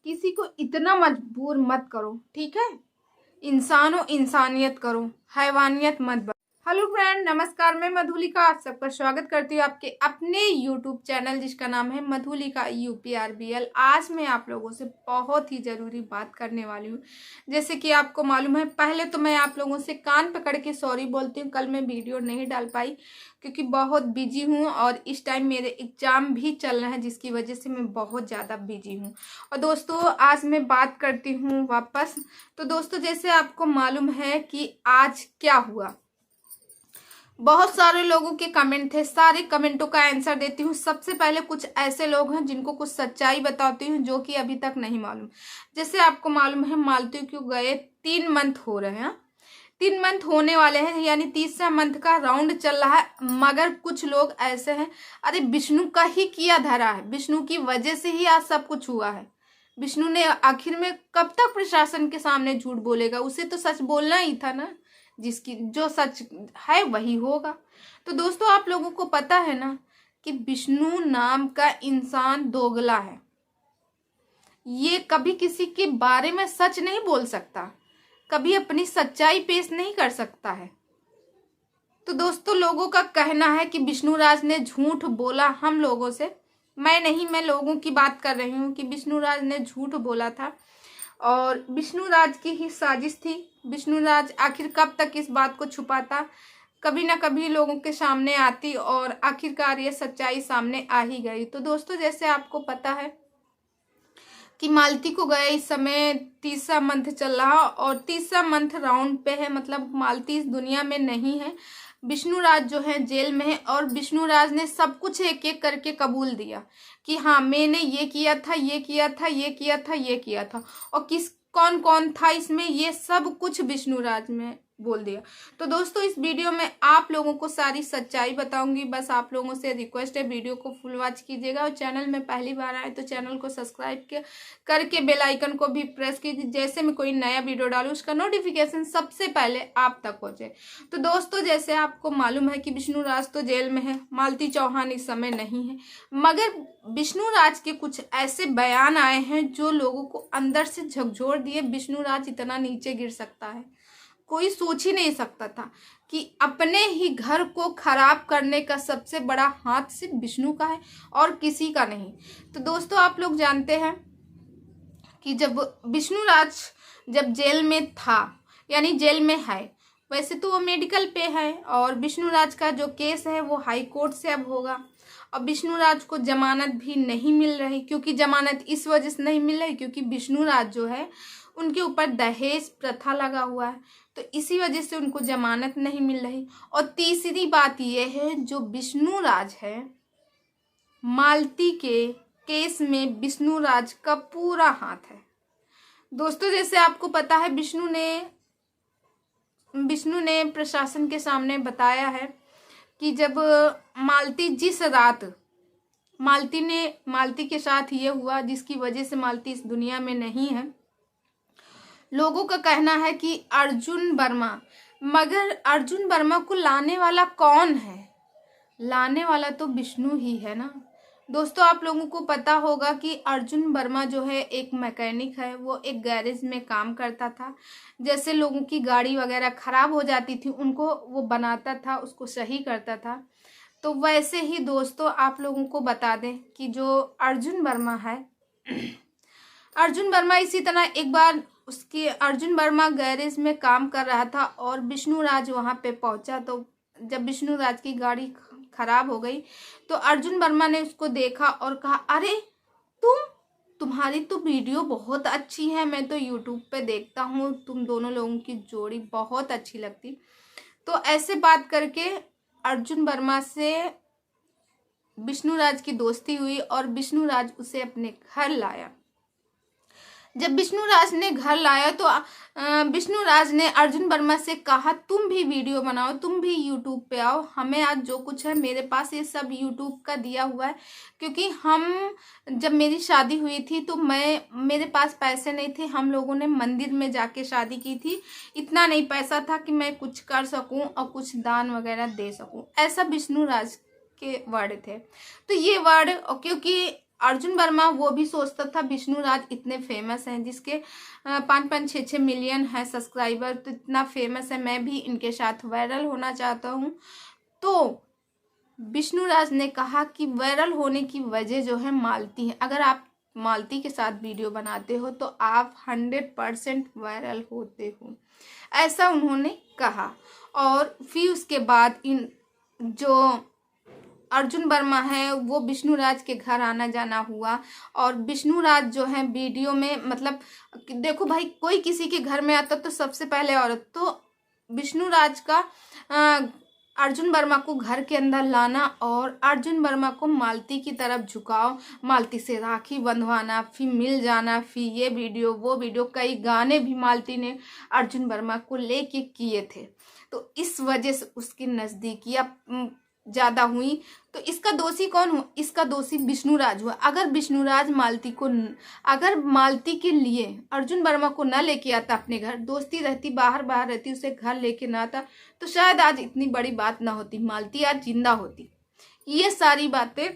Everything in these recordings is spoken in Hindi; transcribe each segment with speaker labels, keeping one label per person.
Speaker 1: किसी को इतना मजबूर मत करो, ठीक है। इंसानो इंसानियत करो, हैवानियत मत बनो। हेलो फ्रेंड, नमस्कार। मैं मधुलिका आप सबका स्वागत करती हूँ आपके अपने यूट्यूब चैनल जिसका नाम है मधुलिका UPRBL। आज मैं आप लोगों से बहुत ही ज़रूरी बात करने वाली हूँ। जैसे कि आपको मालूम है, पहले तो मैं आप लोगों से कान पकड़ के सॉरी बोलती हूँ। कल मैं वीडियो नहीं डाल पाई क्योंकि बहुत बिजी हूँ और इस टाइम मेरे एग्ज़ाम भी चल रहे हैं, जिसकी वजह से मैं बहुत ज़्यादा बिजी हूँ। और दोस्तों, आज मैं बात करती हूँ वापस। तो दोस्तों, जैसे आपको मालूम है कि आज क्या हुआ, बहुत सारे लोगों के कमेंट थे, सारे कमेंटों का आंसर देती हूँ। सबसे पहले कुछ ऐसे लोग हैं जिनको कुछ सच्चाई बताती हूँ जो कि अभी तक नहीं मालूम। जैसे आपको मालूम है, मालती क्यों गए 3 मंथ हो रहे हैं, 3 मंथ होने वाले हैं, यानी तीसरा मंथ का राउंड चल रहा है। मगर कुछ लोग ऐसे हैं, अरे विष्णु का ही किया धरा है, विष्णु की वजह से ही आज सब कुछ हुआ है। विष्णु ने आखिर में कब तक प्रशासन के सामने झूठ बोलेगा? उसे तो सच बोलना ही था ना, जिसकी जो सच है वही होगा। तो दोस्तों, आप लोगों को पता है ना कि विष्णु नाम का इंसान दोगला है। ये कभी किसी के बारे में सच नहीं बोल सकता, कभी अपनी सच्चाई पेश नहीं कर सकता है। तो दोस्तों, लोगों का कहना है कि विष्णु राज ने झूठ बोला हम लोगों से। मैं नहीं, मैं लोगों की बात कर रही हूँ कि विष्णु राज ने झूठ बोला था और विष्णु राज की ही साजिश थी। विष्णु राज आखिर कब तक इस बात को छुपाता, कभी ना कभी लोगों के सामने आती और आखिरकार ये सच्चाई सामने आ ही गई। तो दोस्तों, जैसे आपको पता है कि मालती को गए इस समय तीसरा मंथ चल रहा और तीसरा मंथ राउंड पे है, मतलब मालती इस दुनिया में नहीं है। विष्णु राज जो है जेल में है और विष्णु राज ने सब कुछ एक एक करके कबूल दिया कि हाँ, मैंने ये किया था, ये किया था, ये किया था, ये किया था। और कौन कौन था इसमें, ये सब कुछ विष्णु राज में बोल दिया। तो दोस्तों, इस वीडियो में आप लोगों को सारी सच्चाई बताऊंगी। बस आप लोगों से रिक्वेस्ट है, वीडियो को फुल वॉच कीजिएगा और चैनल में पहली बार आए तो चैनल को सब्सक्राइब करके बेल आइकन को भी प्रेस कीजिए, जैसे मैं कोई नया वीडियो डालूं उसका नोटिफिकेशन सबसे पहले आप तक पहुंचे। तो दोस्तों, जैसे आपको मालूम है कि विष्णु राज तो जेल में है, मालती चौहान इस समय नहीं है। मगर विष्णु राज के कुछ ऐसे बयान आए हैं जो लोगों को अंदर से झकझोर दिए। विष्णु राज इतना नीचे गिर सकता है, कोई सोच ही नहीं सकता था कि अपने ही घर को खराब करने का सबसे बड़ा हाथ सिर्फ विष्णु का है और किसी का नहीं। तो दोस्तों, आप लोग जानते हैं कि जब विष्णु राज जब जेल में था, यानी जेल में है, वैसे तो वो मेडिकल पे है और विष्णु राज का जो केस है वो हाई कोर्ट से अब होगा। अब विष्णु राज को जमानत भी नहीं मिल रही, क्योंकि जमानत इस वजह से नहीं मिल रही क्योंकि विष्णु राज जो है उनके ऊपर दहेज प्रथा लगा हुआ है, तो इसी वजह से उनको जमानत नहीं मिल रही। और तीसरी बात यह है, जो विष्णु राज है, मालती के केस में विष्णु राज का पूरा हाथ है। दोस्तों, जैसे आपको पता है, विष्णु ने प्रशासन के सामने बताया है कि जब मालती जिस रात मालती के साथ ये हुआ जिसकी वजह से मालती इस दुनिया में नहीं है, लोगों का कहना है कि अर्जुन वर्मा। मगर अर्जुन वर्मा को लाने वाला कौन है? लाने वाला तो विष्णु ही है ना। दोस्तों, आप लोगों को पता होगा कि अर्जुन वर्मा जो है एक मैकेनिक है, वो एक गैरेज में काम करता था। जैसे लोगों की गाड़ी वगैरह खराब हो जाती थी, उनको वो बनाता था, उसको सही करता था। तो वैसे ही दोस्तों, आप लोगों को बता दें कि जो अर्जुन वर्मा है, अर्जुन वर्मा इसी तरह एक बार अर्जुन वर्मा गैरेज में काम कर रहा था और विष्णु राज वहाँ पे पहुँचा। तो जब विष्णु राज की गाड़ी खराब हो गई तो अर्जुन वर्मा ने उसको देखा और कहा, अरे तुम्हारी तो वीडियो बहुत अच्छी है, मैं तो यूट्यूब पे देखता हूँ, तुम दोनों लोगों की जोड़ी बहुत अच्छी लगती। तो ऐसे बात करके अर्जुन वर्मा से विष्णु राज की दोस्ती हुई और विष्णु राज उसे अपने घर लाया। जब विष्णु राज ने घर लाया तो विष्णु राज ने अर्जुन वर्मा से कहा, तुम भी वीडियो बनाओ, तुम भी यूट्यूब पे आओ, हमें आज जो कुछ है, मेरे पास ये सब यूट्यूब का दिया हुआ है। क्योंकि जब मेरी शादी हुई थी तो मेरे पास पैसे नहीं थे, हम लोगों ने मंदिर में जाके शादी की थी, इतना नहीं पैसा था कि मैं कुछ कर सकूं और कुछ दान वगैरह दे सकूं, ऐसा विष्णु राज के वर्ड थे। तो ये वर्ड, क्योंकि अर्जुन वर्मा वो भी सोचता था विष्णुराज इतने फेमस हैं, जिसके 5-5, 6-6 मिलियन है सब्सक्राइबर, तो इतना फेमस है, मैं भी इनके साथ वायरल होना चाहता हूँ। तो विष्णुराज ने कहा कि वायरल होने की वजह जो है मालती है। अगर आप मालती के साथ वीडियो बनाते हो तो आप 100% वायरल होते हो, ऐसा उन्होंने कहा। और फिर उसके बाद इन जो अर्जुन वर्मा है वो विष्णुराज के घर आना जाना हुआ। और विष्णुराज जो है वीडियो में, मतलब देखो भाई, कोई किसी के घर में आता तो सबसे पहले औरत, तो विष्णुराज का अर्जुन वर्मा को घर के अंदर लाना और अर्जुन वर्मा को मालती की तरफ झुकाव, मालती से राखी बंधवाना, फिर मिल जाना, फिर ये वीडियो वो वीडियो, कई गाने भी मालती ने अर्जुन वर्मा को लेके किए थे। तो इस वजह से उसकी नज़दीकियाँ ज़्यादा हुई। तो इसका दोषी कौन हुआ? इसका दोषी विष्णुराज हुआ। अगर विष्णुराज अगर मालती के लिए अर्जुन वर्मा को न लेके आता अपने घर, दोस्ती रहती, बाहर रहती, उसे घर लेके ना आता, तो शायद आज इतनी बड़ी बात ना होती, मालती आज जिंदा होती। ये सारी बातें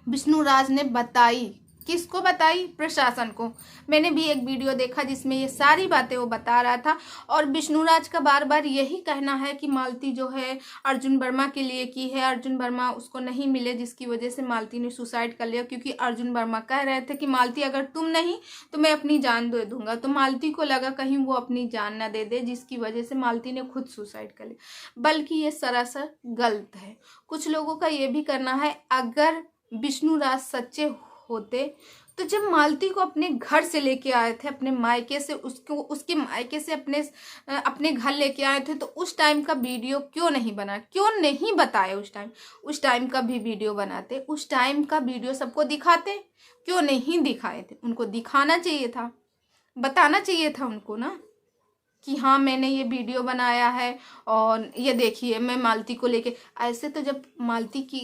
Speaker 1: विष्णुराज ने बताई। किसको बताई? प्रशासन को। मैंने भी एक वीडियो देखा जिसमें ये सारी बातें वो बता रहा था। और विष्णुराज का बार बार यही कहना है कि मालती जो है अर्जुन वर्मा के लिए की है, अर्जुन वर्मा उसको नहीं मिले, जिसकी वजह से मालती ने सुसाइड कर लिया। क्योंकि अर्जुन वर्मा कह रहे थे कि मालती अगर तुम नहीं तो मैं अपनी जान दे दूंगा। तो मालती को लगा कहीं वो अपनी जान ना दे दे, जिसकी वजह से मालती ने खुद सुसाइड कर लिया। बल्कि ये सरासर गलत है। कुछ लोगों का ये भी करना है, अगर विष्णुराज सच्चे होते तो जब मालती को अपने घर से लेके आए थे, अपने मायके से, उसके मायके से अपने घर लेके आए थे, तो उस टाइम का वीडियो क्यों नहीं बना, क्यों नहीं बताए? उस टाइम का भी वीडियो बनाते, उस टाइम का वीडियो सबको दिखाते, क्यों नहीं दिखाए थे? उनको दिखाना चाहिए था, बताना चाहिए था उनको ना कि हाँ मैंने ये वीडियो बनाया है और ये देखिए मैं मालती को लेके। ऐसे तो जब मालती की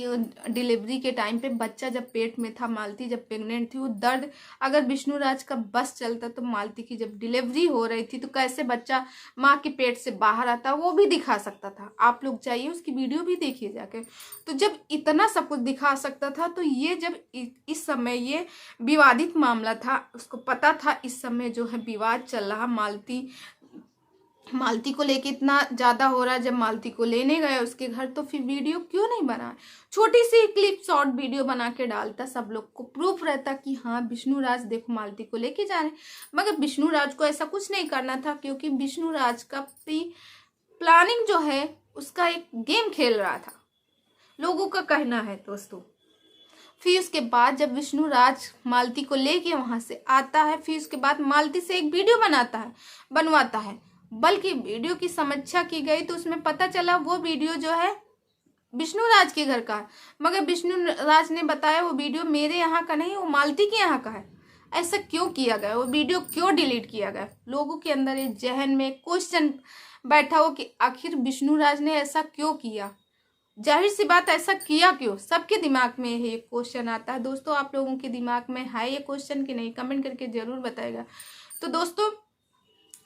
Speaker 1: डिलीवरी के टाइम पे बच्चा जब पेट में था, मालती जब प्रेग्नेंट थी, वो दर्द अगर विष्णुराज का बस चलता तो मालती की जब डिलीवरी हो रही थी तो कैसे बच्चा माँ के पेट से बाहर आता, वो भी दिखा सकता था। आप लोग चाहिए उसकी वीडियो भी देखिए जाके। तो जब इतना सब कुछ दिखा सकता था, तो ये जब इस समय ये विवादित मामला था, उसको पता था इस समय जो है विवाद चल रहा, मालती को लेके इतना ज़्यादा हो रहा है, जब मालती को लेने गए उसके घर तो फिर वीडियो क्यों नहीं बना? छोटी सी क्लिप शॉर्ट वीडियो बना के डालता, सब लोग को प्रूफ रहता कि हाँ विष्णुराज देखो मालती को लेके जा रहे। मगर विष्णुराज को ऐसा कुछ नहीं करना था, क्योंकि विष्णुराज का प्लानिंग जो है उसका एक गेम खेल रहा था, लोगों का कहना है दोस्तों। फिर उसके बाद जब विष्णुराज मालती को लेके वहां से आता है, फिर उसके बाद मालती से एक वीडियो बनवाता है। बल्कि वीडियो की समीक्षा की गई तो उसमें पता चला वो वीडियो जो है विष्णुराज के घर का है। मगर विष्णुराज ने बताया वो वीडियो मेरे यहाँ का नहीं, वो मालती के यहाँ का है। ऐसा क्यों किया गया? वो वीडियो क्यों डिलीट किया गया? लोगों के अंदर इस जहन में क्वेश्चन बैठा हो कि आखिर विष्णुराज ने ऐसा क्यों किया, जाहिर सी बात ऐसा किया क्यों? सबके दिमाग में ये क्वेश्चन आता है। दोस्तों आप लोगों के दिमाग में है ये क्वेश्चन कि नहीं? कमेंट करके जरूर बताएगा। तो दोस्तों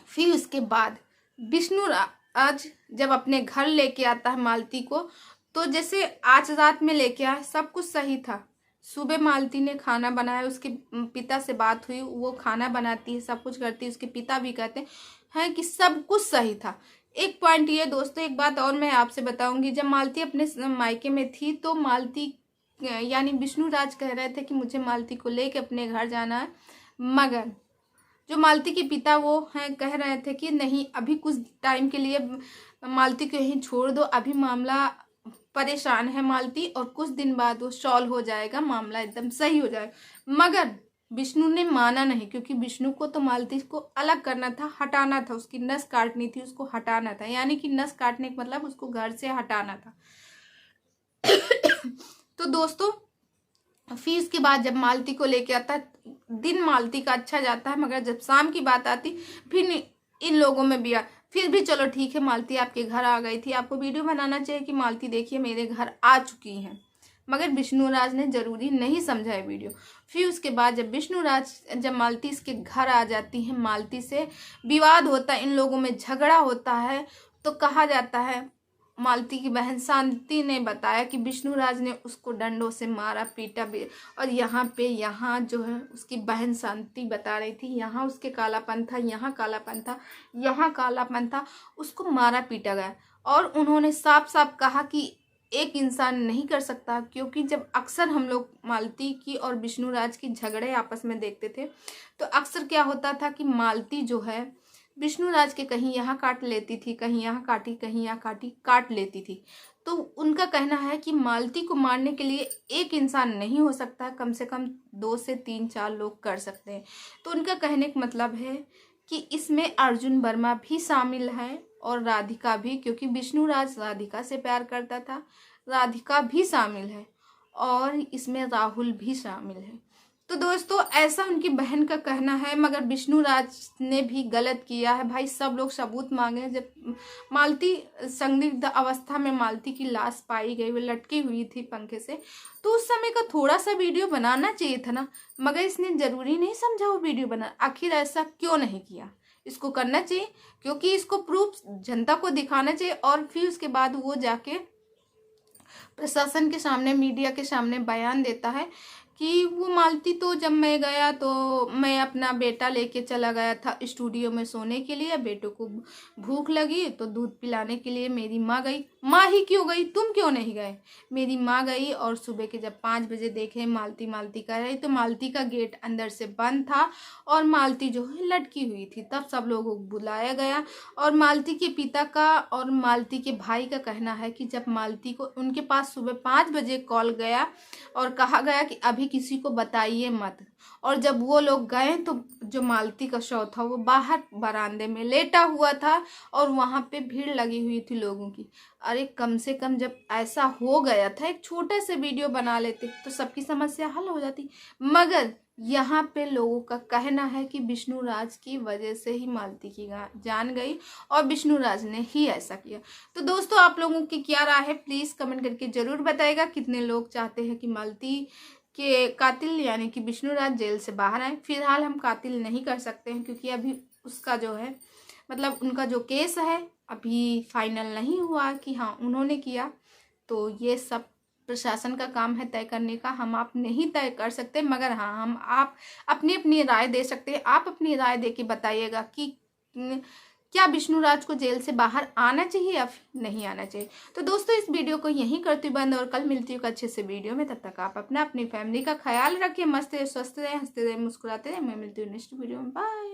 Speaker 1: फिर उसके बाद विष्णुराज जब अपने घर लेके आता है मालती को, तो जैसे आज रात में लेके आया, सब कुछ सही था। सुबह मालती ने खाना बनाया, उसके पिता से बात हुई, वो खाना बनाती है, सब कुछ करती है, उसके पिता भी कहते हैं कि सब कुछ सही था। एक पॉइंट ये दोस्तों, एक बात और मैं आपसे बताऊंगी, जब मालती अपने मायके में थी तो मालती यानी विष्णुराज कह रहे थे कि मुझे मालती को लेके अपने घर जाना है, मगर जो मालती के पिता वो हैं कह रहे थे कि नहीं, अभी कुछ टाइम के लिए मालती को यहीं छोड़ दो, अभी मामला परेशान है मालती, और कुछ दिन बाद वो सॉल्व हो जाएगा, मामला एकदम सही हो जाएगा। मगर विष्णु ने माना नहीं, क्योंकि विष्णु को तो मालती को अलग करना था, हटाना था, उसकी नस काटनी थी, उसको हटाना था। यानी कि नस काटने का मतलब उसको घर से हटाना था। तो दोस्तों फिर इसके बाद जब मालती को लेके आता, दिन मालती का अच्छा जाता है, मगर जब शाम की बात आती फिर इन लोगों में भी फिर भी चलो ठीक है, मालती आपके घर आ गई थी, आपको वीडियो बनाना चाहिए कि मालती देखिए मेरे घर आ चुकी हैं। मगर विष्णुराज ने जरूरी नहीं समझा है वीडियो। फिर उसके बाद जब मालती इसके घर आ जाती है, मालती से विवाद होता है, इन लोगों में झगड़ा होता है, तो कहा जाता है मालती की बहन शांति ने बताया कि विष्णुराज ने उसको डंडों से मारा पीटा भी। और यहाँ जो है उसकी बहन शांति बता रही थी, यहाँ उसके कालापन था, यहाँ कालापन था, यहाँ कालापन था, उसको मारा पीटा गया। और उन्होंने साफ साफ कहा कि एक इंसान नहीं कर सकता, क्योंकि जब अक्सर हम लोग मालती की और विष्णुराज की झगड़े आपस में देखते थे तो अक्सर क्या होता था कि मालती जो है विष्णुराज के कहीं यहाँ काट लेती थी, कहीं यहाँ काटी, कहीं यहाँ काटी, काट लेती थी। तो उनका कहना है कि मालती को मारने के लिए एक इंसान नहीं हो सकता, कम से कम 2 से 3-4 लोग कर सकते हैं। तो उनका कहने का मतलब है कि इसमें अर्जुन वर्मा भी शामिल है और राधिका भी, क्योंकि विष्णुराज राधिका से प्यार करता था, राधिका भी शामिल है और इसमें राहुल भी शामिल है। तो दोस्तों ऐसा उनकी बहन का कहना है, मगर विष्णुराज ने भी गलत किया है। भाई सब लोग सबूत मांगे। जब मालती संदिग्ध अवस्था में मालती की लाश पाई गई, वो लटकी हुई थी पंखे से, तो उस समय का थोड़ा सा वीडियो बनाना चाहिए था ना, मगर इसने जरूरी नहीं समझा वो वीडियो बना। आखिर ऐसा क्यों नहीं किया? इसको करना चाहिए, क्योंकि इसको प्रूफ जनता को दिखाना चाहिए और फिर उसके बाद वो जाके प्रशासन के सामने, मीडिया के सामने बयान देता है कि वो मालती तो जब मैं गया तो मैं अपना बेटा लेके चला गया था स्टूडियो में सोने के लिए, बेटों को भूख लगी तो दूध पिलाने के लिए मेरी माँ गई। माँ ही क्यों गई, तुम क्यों नहीं गए? मेरी माँ गई और सुबह के जब 5 बजे देखे मालती मालती कर रही, तो मालती का गेट अंदर से बंद था और मालती जो है लटकी हुई थी। तब सब लोगों को बुलाया गया और मालती के पिता का और मालती के भाई का कहना है कि जब मालती को उनके पास सुबह 5 बजे कॉल गया और कहा गया कि अभी किसी को बताइए मत, और जब वो लोग गए तो जो मालती का शव था वो बाहर बरामदे में लेटा हुआ था और वहां पे भीड़ लगी हुई थी लोगों की। अरे कम से कम जब ऐसा हो गया था एक छोटे से वीडियो बना लेते तो सबकी समस्या हल हो जाती। मगर यहाँ पे लोगों का कहना है कि विष्णुराज की वजह से ही मालती की जान गई और विष्णुराज ने ही ऐसा किया। तो दोस्तों आप लोगों की क्या राय है, प्लीज कमेंट करके जरूर बताइएगा। कितने लोग चाहते हैं कि मालती के कातिल यानी कि विष्णुराज जेल से बाहर आए? फिलहाल हम कातिल नहीं कर सकते हैं, क्योंकि अभी उसका जो है मतलब उनका जो केस है अभी फाइनल नहीं हुआ कि हाँ उन्होंने किया। तो ये सब प्रशासन का काम है तय करने का, हम आप नहीं तय कर सकते। मगर हाँ हम आप अपनी अपनी राय दे सकते हैं। आप अपनी राय दे के बताइएगा कि क्या विष्णुराज को जेल से बाहर आना चाहिए या नहीं आना चाहिए। तो दोस्तों इस वीडियो को यहीं करती हूँ बंद और कल मिलती हूँ अच्छे से वीडियो में। तब तक आप अपनी फैमिली का ख्याल रखिए, मस्त रहे, स्वस्थ रहे, हंसते रहे, मुस्कुराते रहे। मैं मिलती हूँ नेक्स्ट वीडियो में। बाय।